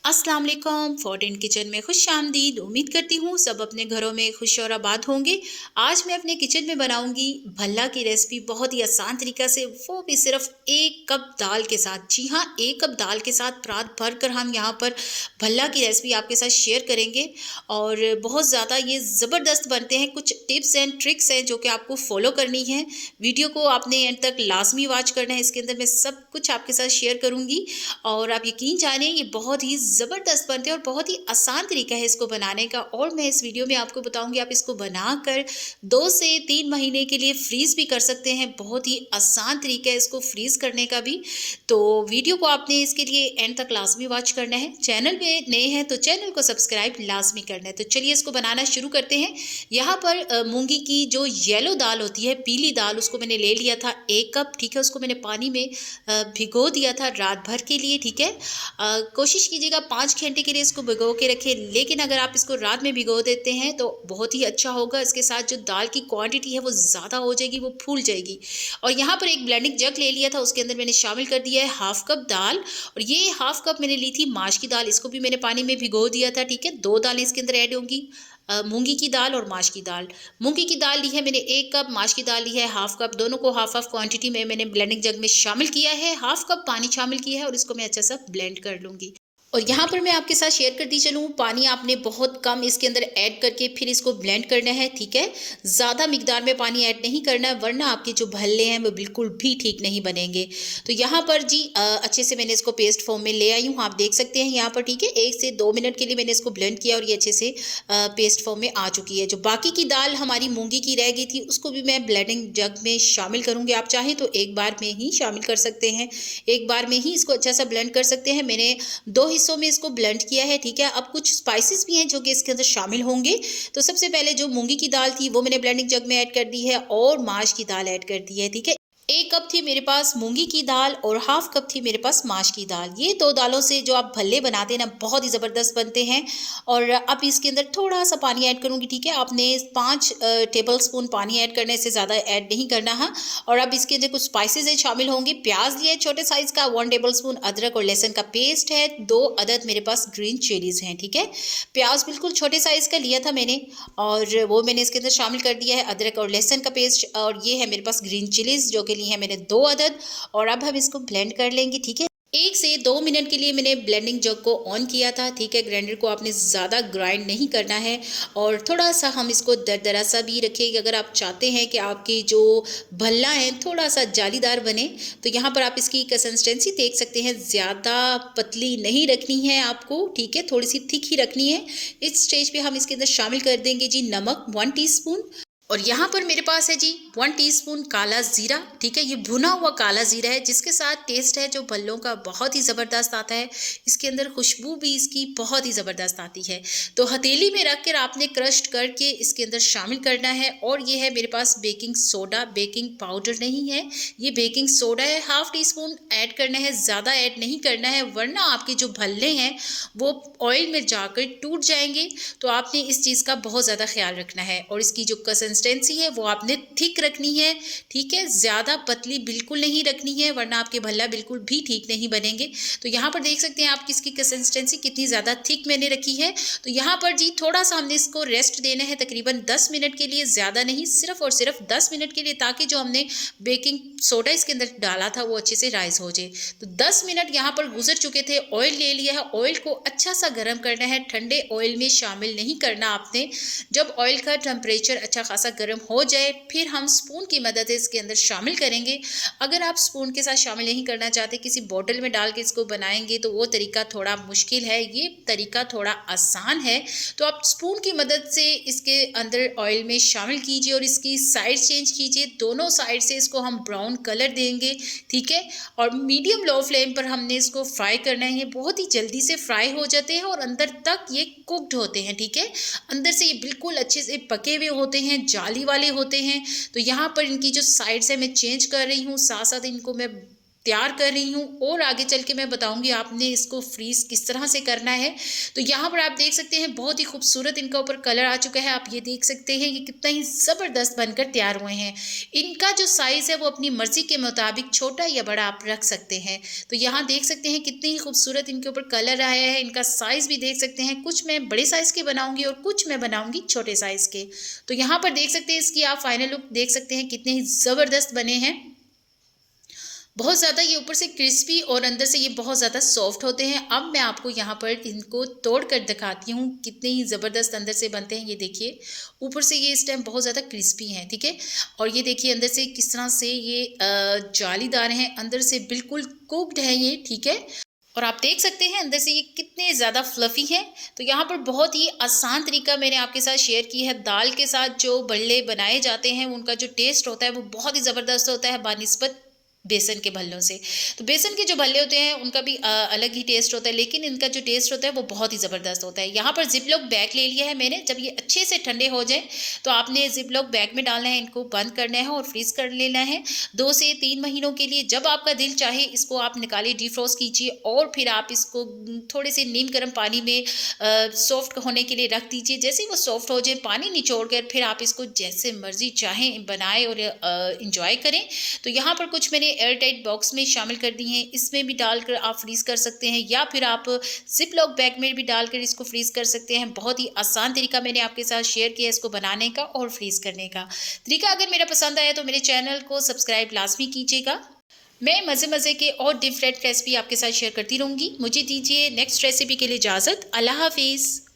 अस्सलाम वालेकुम। फॉर्टेन किचन में खुश आमदीद। उम्मीद करती हूँ सब अपने घरों में खुश और आबाद होंगे। आज मैं अपने किचन में बनाऊंगी भल्ला की रेसिपी बहुत ही आसान तरीका से, वो भी सिर्फ 1 कप दाल के साथ। जी हाँ, 1 कप दाल के साथ रात भर कर हम यहाँ पर भल्ला की रेसिपी आपके साथ शेयर करेंगे और बहुत ज़्यादा ये ज़बरदस्त बनते हैं। कुछ टिप्स एंड ट्रिक्स हैं जो कि आपको फॉलो करनी है। वीडियो को आपने एंड तक लाजमी वॉच करना है। इसके अंदर मैं सब कुछ आपके साथ शेयर करूँगी और आप यकीन जाने ये बहुत ही ज़बरदस्त बनते हैं और बहुत ही आसान तरीका है इसको बनाने का। और मैं इस वीडियो में आपको बताऊंगी आप इसको बनाकर 2 से 3 महीने के लिए फ्रीज़ भी कर सकते हैं। बहुत ही आसान तरीका है इसको फ्रीज़ करने का भी। तो वीडियो को आपने इसके लिए एंड तक लाजमी वॉच करना है। चैनल पे नए हैं तो चैनल को सब्सक्राइब लाजमी करना है। तो चलिए इसको बनाना शुरू करते हैं। यहाँ पर मूंगी की जो येलो दाल होती है, पीली दाल, उसको मैंने ले लिया था 1 कप। ठीक है, उसको मैंने पानी में भिगो दिया था रात भर के लिए। ठीक है, कोशिश कीजिएगा 5 घंटे के लिए इसको भिगो के रखें, लेकिन अगर आप इसको रात में भिगो देते हैं तो बहुत ही अच्छा होगा। इसके साथ जो दाल की क्वांटिटी है वो ज़्यादा हो जाएगी, वो फूल जाएगी। और यहाँ पर एक ब्लेंडिंग जग ले लिया था, उसके अंदर मैंने शामिल कर दिया है 1/2 कप दाल। और ये 1/2 कप मैंने ली थी माश की दाल, इसको भी मैंने पानी में भिगो दिया था। ठीक है, 2 दालें इसके अंदर ऐड होंगी, मूंगी की दाल और माश की दाल। मूंगी की दाल ली है मैंने 1 कप, माश की दाल ली है 1/2 कप। दोनों को हाफ हाफ क्वांटिटी में मैंने ब्लेंडिंग जग में शामिल किया है। 1/2 कप पानी शामिल किया है और इसको मैं अच्छा सा ब्लेंड कर लूँगी। और यहाँ पर मैं आपके साथ शेयर करती चलूँ, पानी आपने बहुत कम इसके अंदर ऐड करके फिर इसको ब्लेंड करना है। ठीक है, ज़्यादा मिकदार में पानी ऐड नहीं करना है, वरना आपके जो भल्ले हैं वो बिल्कुल भी ठीक नहीं बनेंगे। तो यहाँ पर जी अच्छे से मैंने इसको पेस्ट फॉर्म में ले आई हूँ, आप देख सकते हैं यहाँ पर। ठीक है, 1 से 2 मिनट के लिए मैंने इसको ब्लेंड किया और ये अच्छे से पेस्ट फॉर्म में आ चुकी है। जो बाकी की दाल हमारी मूंगी की रह गई थी उसको भी मैं ब्लेंडिंग जग में शामिल करूँगी। आप चाहें तो एक बार में ही शामिल कर सकते हैं, एक बार में ही इसको अच्छा सा ब्लेंड कर सकते हैं। मैंने 2 हिस्सों में इसको ब्लेंड किया है। ठीक है, अब कुछ स्पाइसेस भी हैं जो कि इसके अंदर शामिल होंगे। तो सबसे पहले जो मूंगी की दाल थी वो मैंने ब्लेंडिंग जग में ऐड कर दी है और माश की दाल ऐड कर दी है। ठीक है, 1 कप थी मेरे पास मूंगी की दाल और 1/2 कप थी मेरे पास माश की दाल। ये 2 दालों से जो आप भल्ले बनाते हैं ना, बहुत ही ज़बरदस्त बनते हैं। और अब इसके अंदर थोड़ा सा पानी ऐड करूँगी। ठीक है, आपने 5 टेबल स्पून पानी ऐड करने से ज़्यादा ऐड नहीं करना है। और अब इसके अंदर कुछ स्पाइसेस शामिल होंगे। प्याज लिया है छोटे साइज़ का, 1 टेबल स्पून अदरक और लहसुन का पेस्ट है, 2 अदद मेरे पास ग्रीन चिलीज़ हैं। ठीक है, प्याज बिल्कुल छोटे साइज़ का लिया था मैंने और वो मैंने इसके अंदर शामिल कर दिया है, अदरक और लहसुन का पेस्ट। और ये है मेरे पास ग्रीन चिलीज़ जो कि ली है मैंने 2 अदद। और अब हम इसको ब्लेंड कर लेंगे। ठीक है, 1 से 2 मिनट के लिए मैंने ब्लेंडिंग जग को ऑन किया था। ठीक है, ग्राइंडर को आपने ज़्यादा ग्राइंड नहीं करना है और थोड़ा सा हम इसको दरदरा सा भी रखिएगा। अगर आप चाहते हैं कि आपकी जो भल्ला है थोड़ा सा जालीदार बने तो यहाँ पर आप इसकी कंसिस्टेंसी देख सकते हैं, ज़्यादा पतली नहीं रखनी है आपको। ठीक है, थोड़ी सी थिक ही रखनी है। इस स्टेज पे हम इसके अंदर शामिल कर देंगे जी नमक 1 टीस्पून। और यहाँ पर मेरे पास है जी 1 टीस्पून काला ज़ीरा। ठीक है, ये भुना हुआ काला ज़ीरा है जिसके साथ टेस्ट है जो भल्लों का बहुत ही ज़बरदस्त आता है। इसके अंदर खुशबू भी इसकी बहुत ही ज़बरदस्त आती है। तो हथेली में रख कर आपने क्रश करके इसके अंदर शामिल करना है। और ये है मेरे पास बेकिंग सोडा, बेकिंग पाउडर नहीं है, ये बेकिंग सोडा है। 1/2 टीस्पून ऐड करना है, ज़्यादा ऐड नहीं करना है, वरना आपके जो भल्ले हैं वो ऑयल में जाकर टूट जाएंगे। तो आपने इस चीज़ का बहुत ज़्यादा ख्याल रखना है। और इसकी जो कंसिस्टेंसी है वो आपने थिक रखनी है। ठीक है, ज़्यादा पतली बिल्कुल नहीं रखनी है, वरना आपके भल्ला बिल्कुल भी ठीक नहीं बनेंगे। तो यहाँ पर देख सकते हैं आप किसकी कंसिस्टेंसी कितनी ज़्यादा थिक मैंने रखी है। तो यहाँ पर जी थोड़ा सा हमने इसको रेस्ट देना है, तकरीबन 10 मिनट के लिए, ज़्यादा नहीं, सिर्फ और सिर्फ 10 मिनट के लिए, ताकि जो हमने बेकिंग सोडा इसके अंदर डाला था वो अच्छे से राइज हो जाए। तो 10 मिनट यहाँ पर गुजर चुके थे। ऑयल ले लिया है, ऑयल को अच्छा सा गर्म करना है, ठंडे ऑयल में शामिल नहीं करना आपने। जब ऑयल का टेम्परेचर अच्छा खासा गर्म हो जाए फिर हम स्पून की मदद से इसके अंदर शामिल करेंगे। अगर आप स्पून के साथ शामिल नहीं करना चाहते, किसी बोतल में डाल के इसको बनाएंगे तो वो तरीका थोड़ा मुश्किल है, ये तरीका थोड़ा आसान है। तो आप स्पून की मदद से इसके अंदर ऑयल में शामिल कीजिए और इसकी साइड चेंज कीजिए, दोनों साइड से इसको हम ब्राउन कलर देंगे। ठीक है, और मीडियम लो फ्लेम पर हमने इसको फ्राई करना है। ये बहुत ही जल्दी से फ्राई हो जाते हैं और अंदर तक ये कुक्ड होते हैं। ठीक है, अंदर से ये बिल्कुल अच्छे से पके हुए होते हैं, जाली वाले होते हैं। तो यहाँ पर इनकी जो साइड्स है मैं चेंज कर रही हूँ, साथ साथ इनको मैं तैयार कर रही हूँ और आगे चल के मैं बताऊंगी आपने इसको फ्रीज़ किस तरह से करना है। तो यहाँ पर आप देख सकते हैं बहुत ही खूबसूरत इनका ऊपर कलर आ चुका है। आप ये देख सकते हैं कि कितना ही ज़बरदस्त बनकर तैयार हुए हैं। इनका जो साइज़ है वो अपनी मर्ज़ी के मुताबिक छोटा या बड़ा आप रख सकते हैं। तो यहाँ देख सकते हैं कितनी ही खूबसूरत इनके ऊपर कलर आया है। इनका साइज़ भी देख सकते हैं, कुछ मैं बड़े साइज़ के बनाऊंगी और कुछ मैं बनाऊंगी छोटे साइज़ के। तो यहाँ पर देख सकते हैं इसकी आप फाइनल लुक देख सकते हैं कितने ही ज़बरदस्त बने हैं। बहुत ज़्यादा ये ऊपर से क्रिस्पी और अंदर से ये बहुत ज़्यादा सॉफ्ट होते हैं। अब मैं आपको यहाँ पर इनको तोड़ कर दिखाती हूँ कितने ही ज़बरदस्त अंदर से बनते हैं। ये देखिए ऊपर से ये इस टाइम बहुत ज़्यादा क्रिस्पी हैं, ठीक है। और ये देखिए अंदर से किस तरह से ये जालीदार हैं, अंदर से बिल्कुल कुक्ड है ये, ठीक है। और आप देख सकते हैं अंदर से ये कितने ज़्यादा फ्लफ़ी हैं। तो यहाँ पर बहुत ही आसान तरीका मैंने आपके साथ शेयर की है। दाल के साथ जो भल्ले बनाए जाते हैं उनका जो टेस्ट होता है वो बहुत ही ज़बरदस्त होता है बानिस्बत बेसन के भल्लों से। तो बेसन के जो भल्ले होते हैं उनका भी अलग ही टेस्ट होता है, लेकिन इनका जो टेस्ट होता है वो बहुत ही ज़बरदस्त होता है। यहाँ पर ज़िप-लॉक बैग ले लिया है मैंने। जब ये अच्छे से ठंडे हो जाएँ तो आपने ज़िप-लॉक बैग में डालना है, इनको बंद करना है और फ्रीज़ कर लेना है 2 से 3 महीनों के लिए। जब आपका दिल चाहे इसको आप निकालिए, डिफ्रॉस्ट कीजिए और फिर आप इसको थोड़े से नीम गर्म पानी में सॉफ्ट होने के लिए रख दीजिए। जैसे ही वो सॉफ्ट हो जाए पानी निचोड़ कर फिर आप इसको जैसे मर्ज़ी चाहें बनाएँ और एंजॉय करें। तो यहाँ पर कुछ मैंने एयर टाइट बॉक्स में शामिल कर दी हैं, इसमें भी डालकर आप फ्रीज़ कर सकते हैं या फिर आप ज़िप लॉक बैग में भी डालकर इसको फ्रीज़ कर सकते हैं। बहुत ही आसान तरीका मैंने आपके साथ शेयर किया इसको बनाने का और फ्रीज़ करने का तरीका। अगर मेरा पसंद आया तो मेरे चैनल को सब्सक्राइब लाजमी कीजिएगा। मैं मज़े-मज़े के और डिफरेंट रेसिपी आपके साथ शेयर करती रहूँगी। मुझे दीजिए नेक्स्ट रेसिपी के लिए इजाज़त। अल्लाह हाफ़िज़।